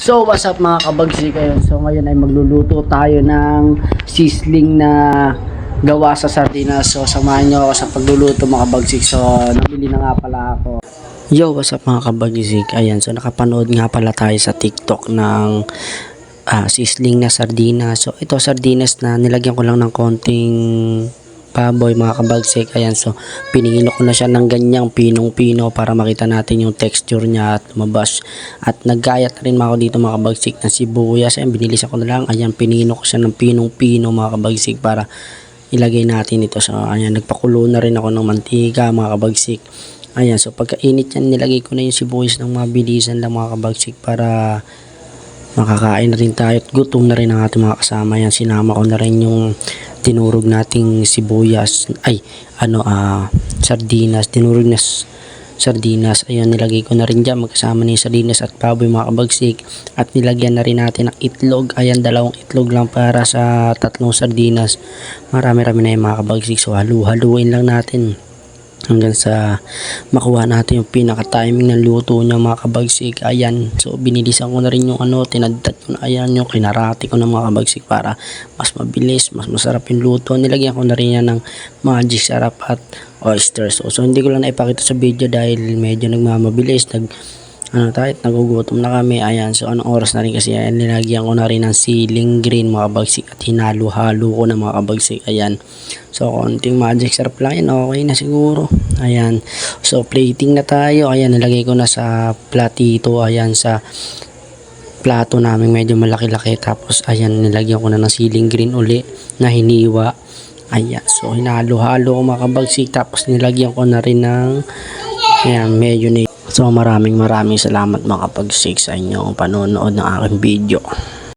So what's up mga kabagsik, ayun. So ngayon ay magluluto tayo ng sisling na gawa sa sardinas. So samahan nyo ako sa pagluluto mga kabagsik. So nabili na nga pala ako. Yo, what's up mga kabagsik, ayan. So nakapanood nga pala tayo sa TikTok ng sisling na sardinas. So ito sardinas na nilagyan ko lang ng konting baboy mga kabagsik, ayan. So pinilo ko na siya ng ganyang pinong-pino para makita natin yung texture niya at lumabas. At naggayat na rin ako dito mga kabagsik ng sibuyas, ayan, binilis ako na lang, ayan, pinino ko siya ng pinong-pino mga kabagsik para ilagay natin ito. So ayan, nagpakulo na rin ako ng mantika mga kabagsik, ayan. So pagkainit yan, nilagay ko na yung sibuyas ng mabilisan lang mga kabagsik para makakain na rin tayo at gutom na rin ang ating mga kasama. Yan, sinama ko na rin yung tinurog nating sibuyas, sardinas, tinurog na sardinas, ayan, nilagay ko na rin dyan magkasama ni sardinas at baboy mga kabagsik. At nilagyan na rin natin ng itlog, ayan, 2 itlog lang para sa 3 sardinas. Marami-rami na yung mga kabagsik. So halu-haluin lang natin hanggang sa makuha natin yung pinaka-timing ng luto niya mga kabagsik, ayan. So binilisan ko na rin yung tinadtad ko na, ayan, yung kinarati ko na mga kabagsik para mas mabilis, mas masarap yung luto. Nilagyan ko na rin yan ng magic sarap at oyster sauce. So hindi ko lang naipakita sa video dahil medyo nagmamabilis, nagugutom na kami, ayan. So anong oras na rin kasi, ayan, nilagyan ko na rin ng siling green mga kabagsik at hinalo-halo ko na mga kabagsik, ayan. So konting magic sarap lang yan, okay na siguro, ayan. So plating na tayo, ayan, nilagay ko na sa platito, ayan, sa plato namin medyo malaki-laki. Tapos ayan, nilagyan ko na ng siling green uli na hiniwa, ayan. So hinalo-halo ko mga kabagsik, tapos nilagyan ko na rin ng, ayan, mayonnaise. So maraming salamat mga kabagsik sa inyong panonood ng aking video.